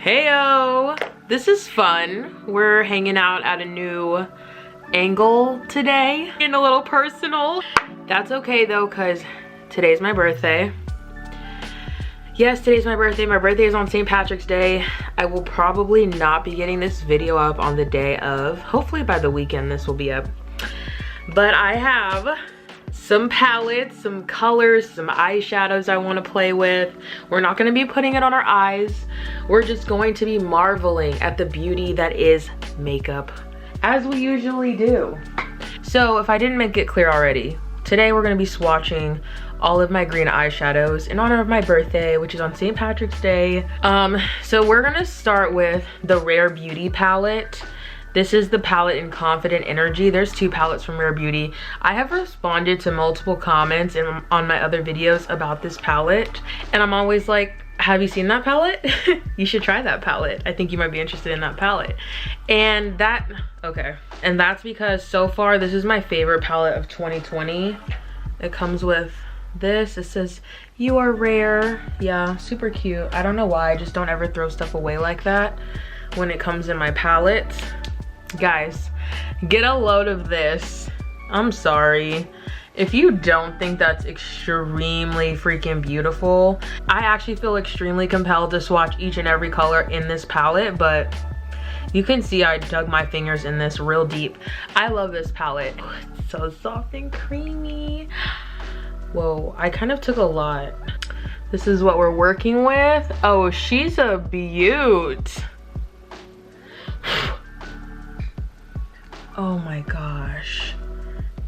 Heyo! This is fun. We're hanging out at a new angle today. Getting a little personal. That's okay though, because today's my birthday. Yes, today's my birthday. My birthday is on St. Patrick's Day. I will probably not be getting this video up on the day of. Hopefully by the weekend this will be up. But I have some palettes, some colors, some eyeshadows I want to play with. We're not going to be putting it on our eyes. We're just going to be marveling at the beauty that is makeup, as we usually do. So if I didn't make it clear already, today we're going to be swatching all of my green eyeshadows in honor of my birthday, which is on St. Patrick's Day. So we're going to start with the Rare Beauty palette. This is the palette in Confident Energy. There's two palettes from Rare Beauty. I have responded to multiple comments on my other videos about this palette, and I'm always like, have you seen that palette? You should try that palette. I think you might be interested in that palette. And that's because so far this is my favorite palette of 2020. It comes with this. It says, "You are rare." Yeah, super cute. I don't know why, I just don't ever throw stuff away like that when it comes in my palettes. Guys, get a load of this. I'm sorry if you don't think that's extremely freaking beautiful. I actually feel extremely compelled to swatch each and every color in this palette, but you can see I dug my fingers in this real deep. I love this palette. Oh, it's so soft and creamy. Whoa, I kind of took a lot. This is what we're working with. Oh, she's a beaut. Oh my gosh,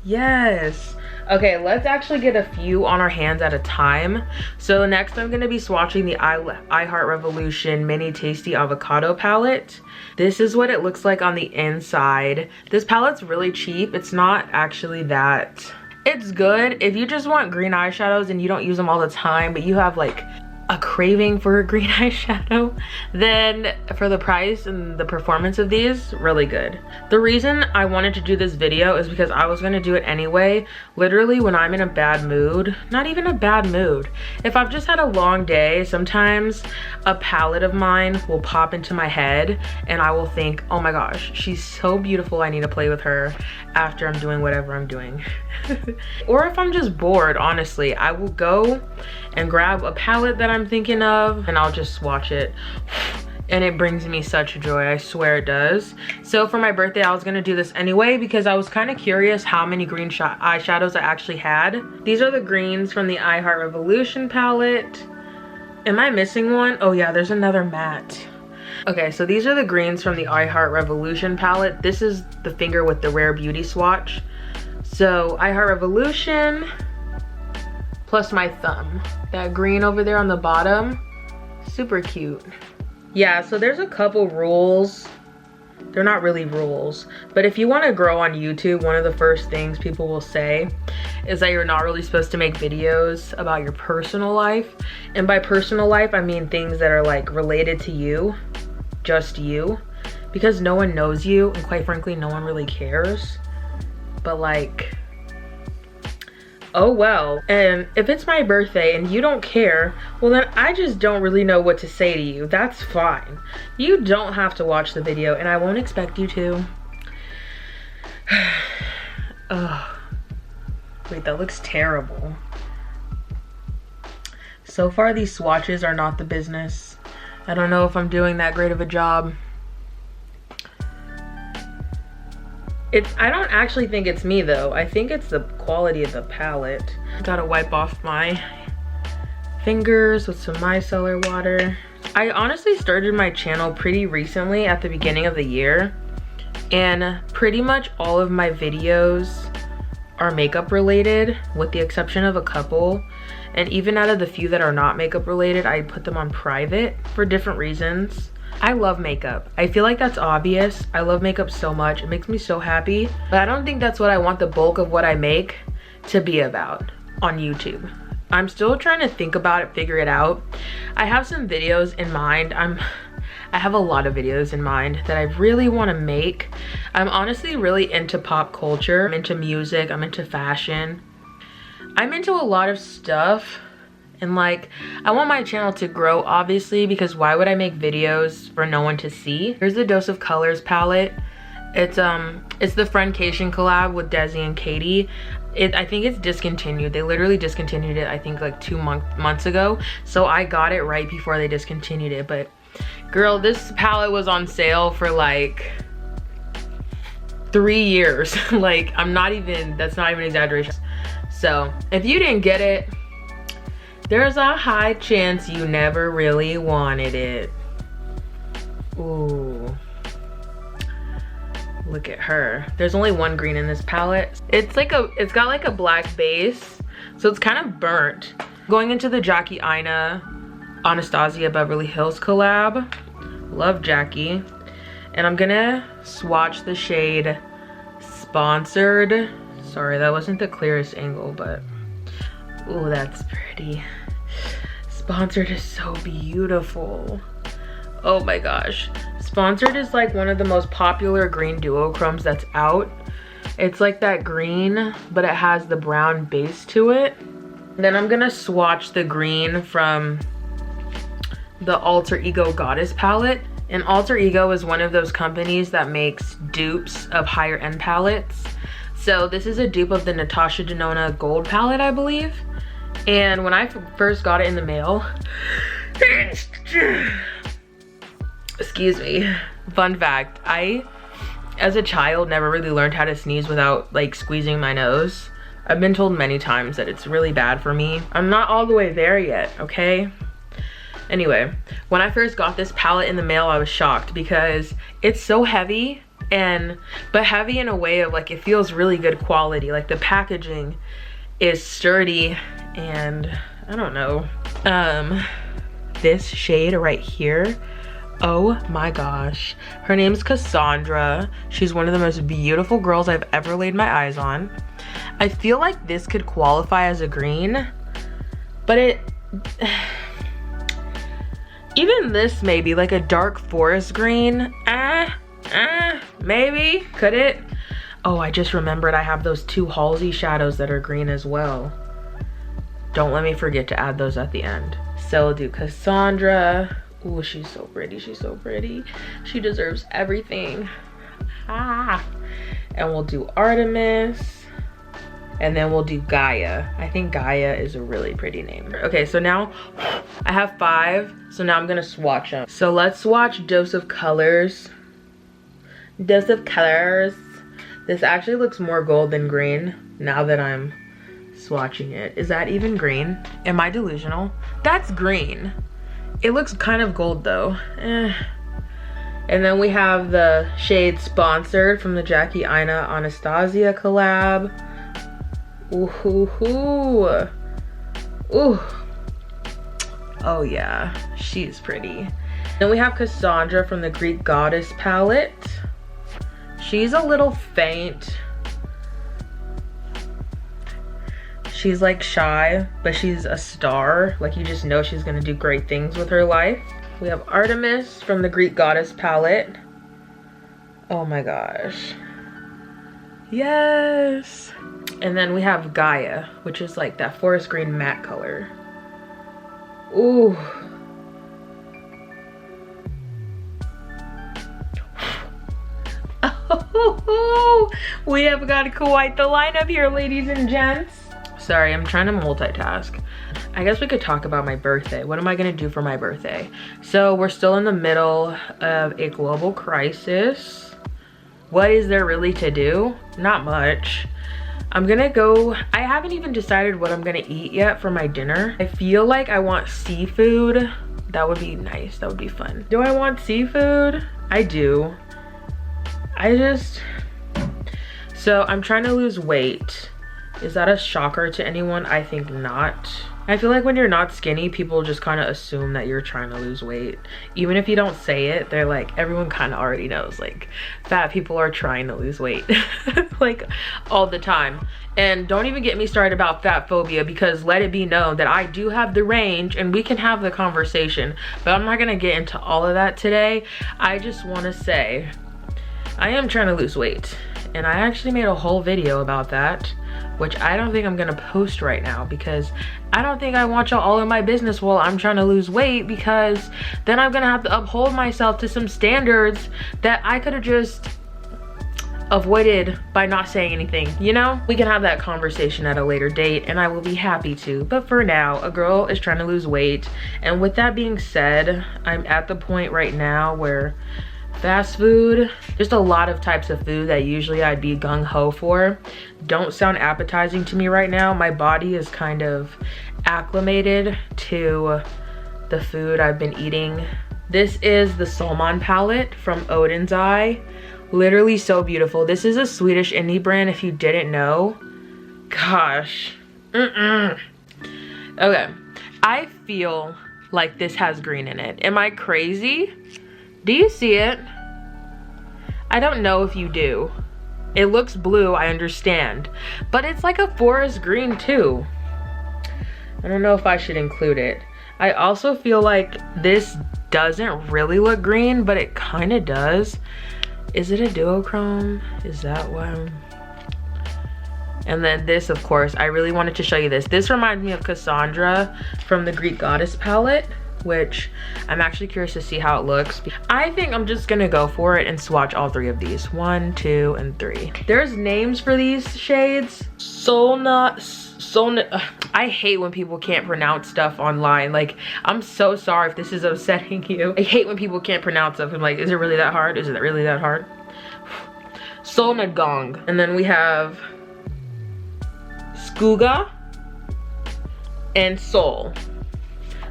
yes. Okay, let's actually get a few on our hands at a time. So next I'm gonna be swatching the I Heart Revolution Mini Tasty Avocado palette. This is what it looks like on the inside. This palette's really cheap. It's not actually that, it's good if you just want green eyeshadows and you don't use them all the time, but you have like a craving for a green eyeshadow, then for the price and the performance of these, really good. The reason I wanted to do this video is because I was going to do it anyway. Literally when I'm in a bad mood, not even a bad mood, if I've just had a long day, sometimes a palette of mine will pop into my head and I will think, oh my gosh, she's so beautiful, I need to play with her after I'm doing whatever I'm doing. Or if I'm just bored, honestly, I will go and grab a palette that I'm thinking of and I'll just swatch it, and it brings me such joy, I swear it does. So for my birthday I was gonna do this anyway because I was kind of curious how many green eyeshadows I actually had. These are the greens from the I Heart Revolution palette. Am I missing one? Oh yeah, there's another matte. Okay, so these are the greens from the I Heart Revolution palette. This is the finger with the Rare Beauty swatch. So I Heart Revolution plus my thumb. That green over there on the bottom, super cute. Yeah, so there's a couple rules. They're not really rules, but if you want to grow on YouTube, one of the first things people will say is that you're not really supposed to make videos about your personal life. And by personal life, I mean things that are like related to you, just you, because no one knows you, and quite frankly, no one really cares. But like, oh well. And if it's my birthday and you don't care, well then I just don't really know what to say to you. That's fine. You don't have to watch the video and I won't expect you to. Oh, wait, that looks terrible. So far these swatches are not the business. I don't know if I'm doing that great of a job. I don't actually think it's me though. I think it's the quality of the palette. Gotta wipe off my fingers with some micellar water. I honestly started my channel pretty recently at the beginning of the year, and pretty much all of my videos are makeup related with the exception of a couple. And even out of the few that are not makeup related, I put them on private for different reasons. I love makeup. I feel like that's obvious. I love makeup so much. It makes me so happy. But I don't think that's what I want the bulk of what I make to be about on YouTube. I'm still trying to think about it, figure it out. I have some videos in mind. I have a lot of videos in mind that I really want to make. I'm honestly really into pop culture. I'm into music. I'm into fashion. I'm into a lot of stuff And like, I want my channel to grow, obviously, because why would I make videos for no one to see? Here's the Dose of Colors palette. It's the friendcation collab with Desi and Katie. I think it's discontinued. They literally discontinued it, I think like 2 months ago. So I got it right before they discontinued it. But girl, this palette was on sale for like 3 years. Like, that's not even exaggeration. So if you didn't get it, there's a high chance you never really wanted it. Ooh. Look at her. There's only one green in this palette. It's got like a black base, so it's kind of burnt. Going into the Jackie Aina Anastasia Beverly Hills collab. Love Jackie. And I'm gonna swatch the shade Sponsored. Sorry, that wasn't the clearest angle, but ooh, that's pretty. Sponsored is so beautiful. Oh my gosh. Sponsored is like one of the most popular green duochromes that's out. It's like that green, but it has the brown base to it. Then I'm gonna swatch the green from the Alter Ego Goddess palette. And Alter Ego is one of those companies that makes dupes of higher end palettes. So this is a dupe of the Natasha Denona Gold palette, I believe. And when I first got it in the mail, excuse me, fun fact, I, as a child, never really learned how to sneeze without like squeezing my nose. I've been told many times that it's really bad for me. I'm not all the way there yet, okay? Anyway, when I first got this palette in the mail, I was shocked because it's so heavy, but heavy in a way of like, it feels really good quality. Like the packaging is sturdy, and I don't know. This shade right here, oh my gosh. Her name's Cassandra. She's one of the most beautiful girls I've ever laid my eyes on. I feel like this could qualify as a green, but even this maybe, like a dark forest green, maybe, could it? Oh, I just remembered I have those 2 Halsey shadows that are green as well. Don't let me forget to add those at the end. So we'll do Cassandra. Ooh, she's so pretty, she's so pretty. She deserves everything. And we'll do Artemis. And then we'll do Gaia. I think Gaia is a really pretty name. Okay, so now I have 5. So now I'm gonna swatch them. So let's swatch Dose of Colors. Dose of Colors. This actually looks more gold than green now that I'm swatching it. Is that even green? Am I delusional? That's green. It looks kind of gold though. And then we have the shade Sponsored from the Jackie Aina Anastasia collab. Ooh, hoo, hoo. Ooh. Oh yeah, she's pretty. Then we have Cassandra from the Greek Goddess palette. She's a little faint. She's like shy, but she's a star. Like, you just know she's gonna do great things with her life. We have Artemis from the Greek Goddess palette. Oh my gosh. Yes. And then we have Gaia, which is like that forest green matte color. Ooh. Oh, we have got quite the lineup here, ladies and gents. Sorry, I'm trying to multitask. I guess we could talk about my birthday. What am I gonna do for my birthday? So we're still in the middle of a global crisis. What is there really to do? Not much. I'm gonna go, I haven't even decided what I'm gonna eat yet for my dinner. I feel like I want seafood. That would be nice, that would be fun. Do I want seafood? I do. So I'm trying to lose weight. Is that a shocker to anyone? I think not. I feel like when you're not skinny, people just kind of assume that you're trying to lose weight. Even if you don't say it, they're like, everyone kind of already knows, like, fat people are trying to lose weight. Like, all the time. And don't even get me started about fat phobia, because let it be known that I do have the range and we can have the conversation. But I'm not gonna get into all of that today. I just want to say, I am trying to lose weight. and I actually made a whole video about that, which I don't think I'm gonna post right now because I don't think I want y'all all in my business while I'm trying to lose weight, because then I'm gonna have to uphold myself to some standards that I could have just avoided by not saying anything, you know? We can have that conversation at a later date and I will be happy to, but for now, a girl is trying to lose weight. And with that being said, I'm at the point right now where fast food, just a lot of types of food that usually I'd be gung-ho for, don't sound appetizing to me right now. My body is kind of acclimated to the food I've been eating. This is the Solmane palette from Oden's Eye. Literally so beautiful. This is a Swedish indie brand if you didn't know. Gosh. Okay. I feel like this has green in it. Am I crazy? Do you see it? I don't know if you do. It looks blue, I understand. But it's like a forest green too. I don't know if I should include it. I also feel like this doesn't really look green, but it kind of does. Is it a duochrome? Is that one? And then this, of course, I really wanted to show you this. This reminds me of Cassandra from the Greek Goddess palette, which I'm actually curious to see how it looks. I think I'm just gonna go for it and swatch all three of these. 1, 2, and 3. There's names for these shades. I hate when people can't pronounce stuff online. Like, I'm so sorry if this is upsetting you. I hate when people can't pronounce stuff. I'm like, is it really that hard? Is it really that hard? Solnedgong. And then we have Skuga and Sol.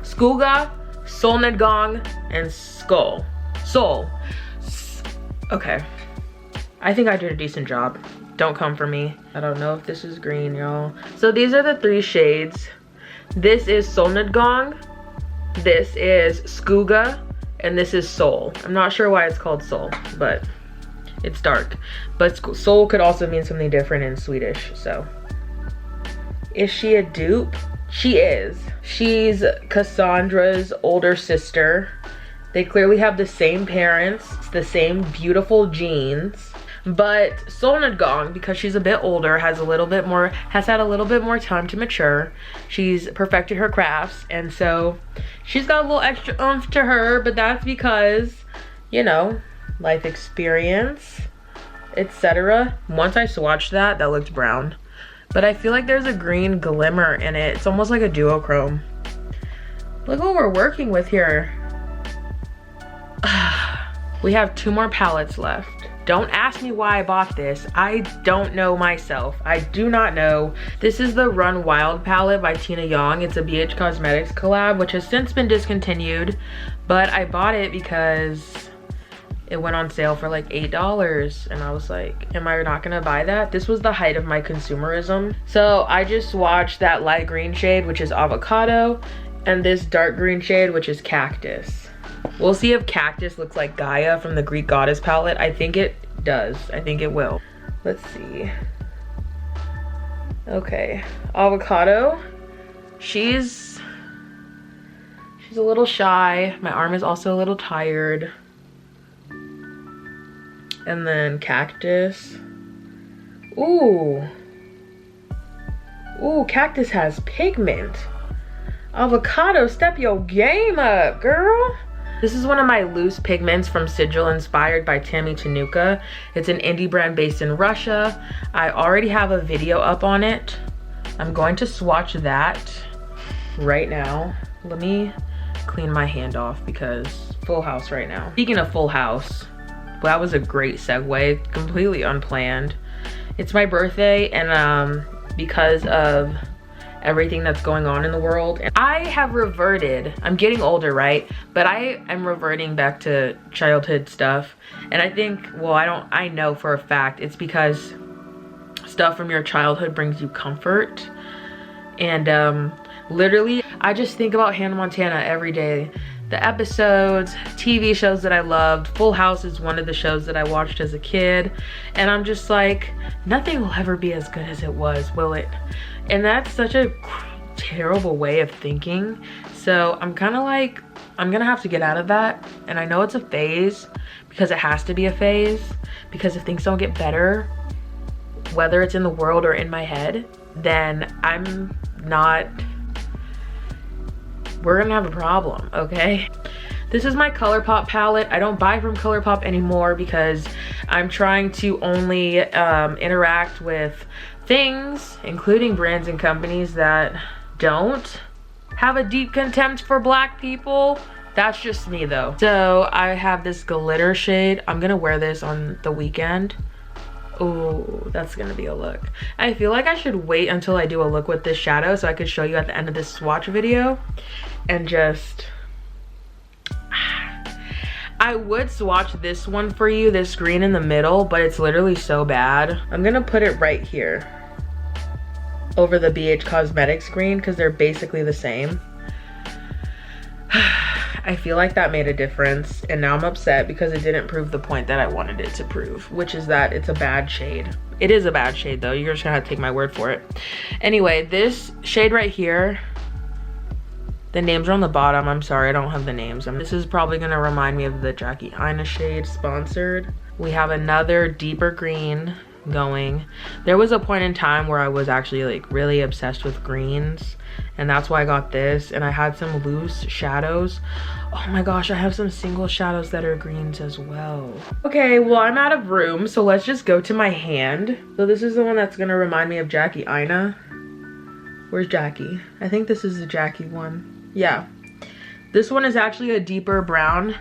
Skuga, Solnedgong, and Skull. Sol. Okay. I think I did a decent job. Don't come for me. I don't know if this is green, y'all. So these are the 3 shades. This is Solnedgong, this is Skuga, and this is Sol. I'm not sure why it's called Sol, but it's dark. But Sol could also mean something different in Swedish, so. Is she a dupe? She is. She's Cassandra's older sister. They clearly have the same parents, the same beautiful genes. But Solnedgong, because she's a bit older, has had a little bit more time to mature. She's perfected her crafts, and so she's got a little extra oomph to her, but that's because, you know, life experience, etc. Once I swatched that looked brown. But I feel like there's a green glimmer in it. It's almost like a duochrome. Look what we're working with here. We have 2 more palettes left. Don't ask me why I bought this. I don't know myself. I do not know. This is the Run Wild palette by Tina Young. It's a BH Cosmetics collab, which has since been discontinued, but I bought it because it went on sale for like $8, and I was like, am I not gonna buy that? This was the height of my consumerism. So I just swatched that light green shade, which is Avocado, and this dark green shade, which is Cactus. We'll see if Cactus looks like Gaia from the Greek Goddess palette. I think it does. I think it will. Let's see. Okay, Avocado. She's a little shy. My arm is also a little tired. And then Cactus. Ooh. Ooh, Cactus has pigment. Avocado, step your game up, girl. This is one of my loose pigments from Sigil, inspired by Tammy Tanuka. It's an indie brand based in Russia. I already have a video up on it. I'm going to swatch that right now. Let me clean my hand off because full house right now. Speaking of full house, that was a great segue, completely unplanned. It's my birthday, and because of everything that's going on in the world, I have reverted. I'm getting older, right? But I am reverting back to childhood stuff. And I think, well, I know for a fact it's because stuff from your childhood brings you comfort. And literally, I just think about Hannah Montana every day. The episodes, TV shows that I loved. Full House is one of the shows that I watched as a kid. And I'm just like, nothing will ever be as good as it was, will it? And that's such a terrible way of thinking. So I'm kind of like, I'm gonna have to get out of that. And I know it's a phase, because it has to be a phase. Because if things don't get better, whether it's in the world or in my head, then we're gonna have a problem, okay? This is my ColourPop palette. I don't buy from ColourPop anymore because I'm trying to only interact with things, including brands and companies that don't have a deep contempt for black people. That's just me though. So I have this glitter shade. I'm gonna wear this on the weekend. Oh, that's gonna be a look. I feel like I should wait until I do a look with this shadow so I could show you at the end of this swatch video and just... I would swatch this one for you, this green in the middle, but it's literally so bad. I'm gonna put it right here over the BH Cosmetics green because they're basically the same. I feel like that made a difference, and now I'm upset because it didn't prove the point that I wanted it to prove, which is that it's a bad shade. It is a bad shade though, you're just gonna have to take my word for it. Anyway, this shade right here, the names are on the bottom. I'm sorry, I don't have the names. This is probably gonna remind me of the Jackie Aina shade, Sponsored. We have another deeper green going. There was a point in time where I was actually like really obsessed with greens, and that's why I got this. And I had some loose shadows. Oh my gosh, I have some single shadows that are greens as well. Okay, well, I'm out of room, so let's just go to my hand. So this is the one that's gonna remind me of Jackie Aina. Where's Jackie? I think this is the Jackie one. Yeah, this one is actually a deeper brown.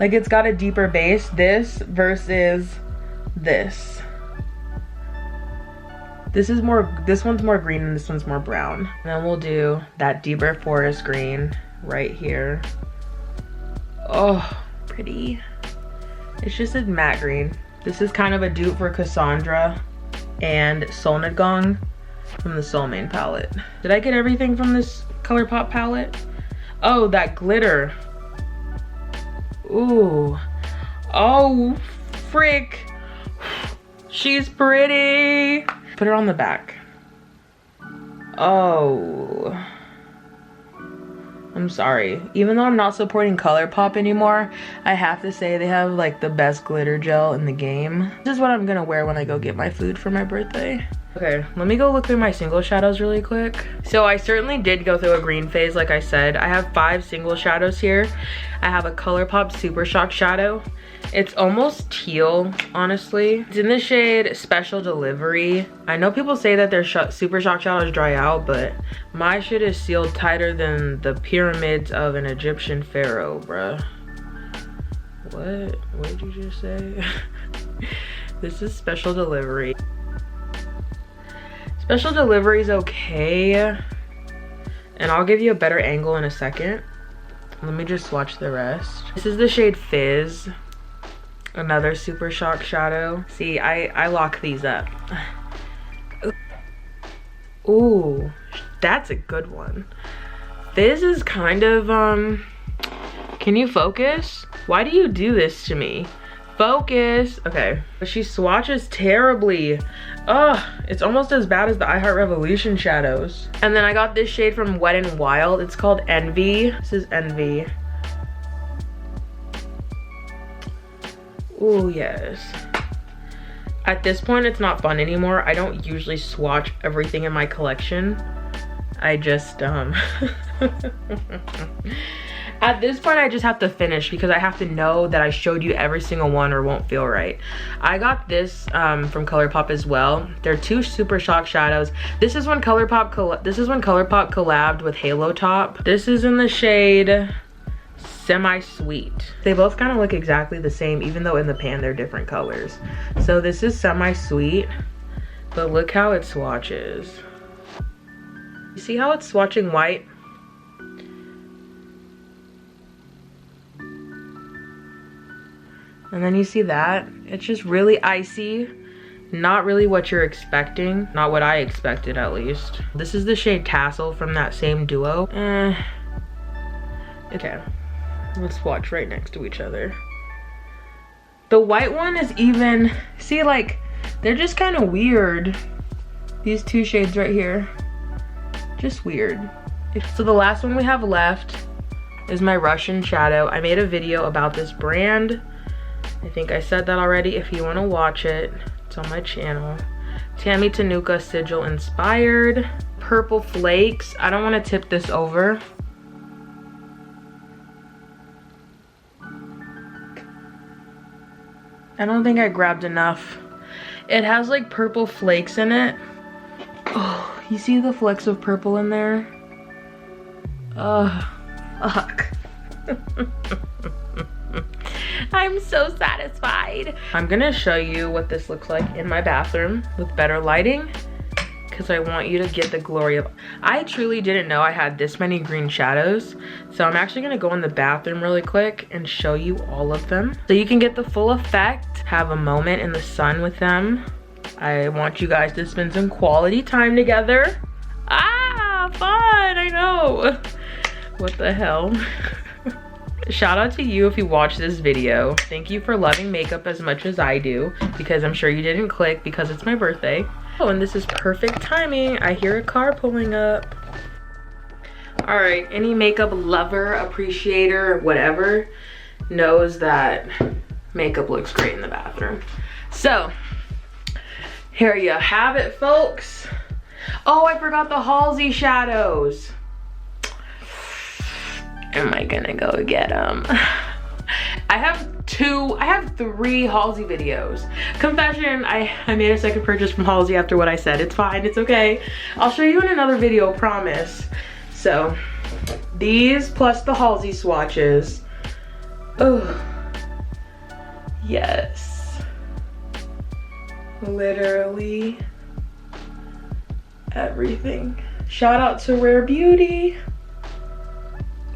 Like, it's got a deeper base, this versus this. This one's more green and this one's more brown. And then we'll do that deeper forest green right here. Oh, pretty. It's just a matte green. This is kind of a dupe for Cassandra and Solnedgong from the Solmane palette. Did I get everything from this ColourPop palette? Oh, that glitter. Ooh. Oh, frick. She's pretty. Put her on the back. Oh. I'm sorry. Even though I'm not supporting ColourPop anymore, I have to say they have like the best glitter gel in the game. This is what I'm gonna wear when I go get my food for my birthday. Okay, let me go look through my single shadows really quick. So I certainly did go through a green phase, like I said. I have 5 single shadows here. I have a ColourPop Super Shock shadow. It's almost teal, honestly. It's in the shade Special Delivery. I know people say that their Super Shock shadows dry out, but my shit is sealed tighter than the pyramids of an Egyptian pharaoh, bruh. What did you just say? This is Special Delivery. Special Delivery is okay, and I'll give you a better angle in a second. Let me just swatch the rest. This is the shade Fizz, another Super Shock shadow. See, I lock these up. Ooh, that's a good one. Fizz is kind of, can you focus? Why do you do this to me? Focus. Okay, she swatches terribly. Ugh, it's almost as bad as the I Heart Revolution shadows. And then I got this shade from Wet n Wild. It's called Envy. This is Envy. Ooh, yes. At this point, it's not fun anymore. I don't usually swatch everything in my collection. I just, at this point, I just have to finish because I have to know that I showed you every single one or won't feel right. I got this from ColourPop as well. They're 2 Super Shock shadows. This is when ColourPop collabed with Halo Top. This is in the shade Semi-Sweet. They both kind of look exactly the same, even though in the pan they're different colors. So this is Semi-Sweet, but look how it swatches. You see how it's swatching white? And then you see that? It's just really icy. Not really what you're expecting. Not what I expected, at least. This is the shade Tassel from that same duo. Okay. Let's swatch right next to each other. The white one is even... See, like, they're just kind of weird. These 2 shades right here. Just weird. So the last one we have left is my Russian shadow. I made a video about this brand. I think I said that already. If you want to watch it, it's on my channel. Tammy Tanuka Sigil inspired. Purple flakes. I don't want to tip this over. I don't think I grabbed enough. It has like purple flakes in it. Oh, you see the flecks of purple in there? Oh, fuck. I'm so satisfied. I'm gonna show you what this looks like in my bathroom with better lighting, because I want you to get the glory of. I truly didn't know I had this many green shadows, so I'm actually gonna go in the bathroom really quick and show you all of them so you can get the full effect, have a moment in the sun with them. I want you guys to spend some quality time together. Ah, fun, I know. What the hell? Shout out to you if you watch this video. Thank you for loving makeup as much as I do, because I'm sure you didn't click because it's my birthday. Oh, and this is perfect timing. I hear a car pulling up. All right, any makeup lover, appreciator, whatever, knows that makeup looks great in the bathroom. So, here you have it, folks. Oh, I forgot the Halsey shadows. Am I gonna go get them? I have 3 Halsey videos. Confession, I made a second purchase from Halsey after what I said. It's fine, it's okay. I'll show you in another video, promise. So, these plus the Halsey swatches. Oh, yes. Literally everything. Shout out to Rare Beauty.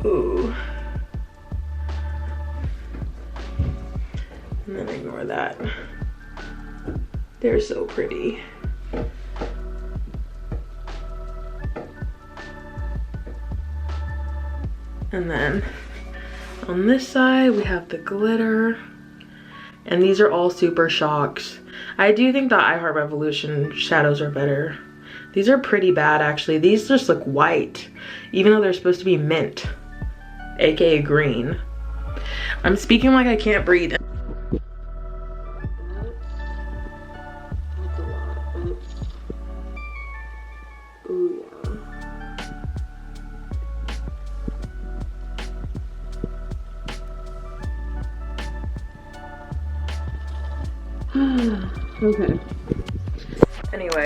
Ooh. And then ignore that. They're so pretty. And then on this side, we have the glitter. And these are all Super Shocks. I do think the I Heart Revolution shadows are better. These are pretty bad, actually. These just look white, even though they're supposed to be mint, aka green. I'm speaking like I can't breathe. Ooh, yeah. Okay. Anyway,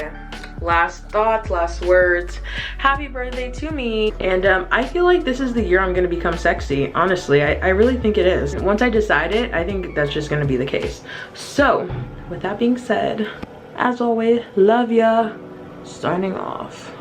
last thoughts, last words. Happy birthday to me. And I feel like this is the year I'm gonna become sexy. Honestly, I really think it is. Once I decide it, I think that's just gonna be the case. So, with that being said, as always, love ya. Signing off.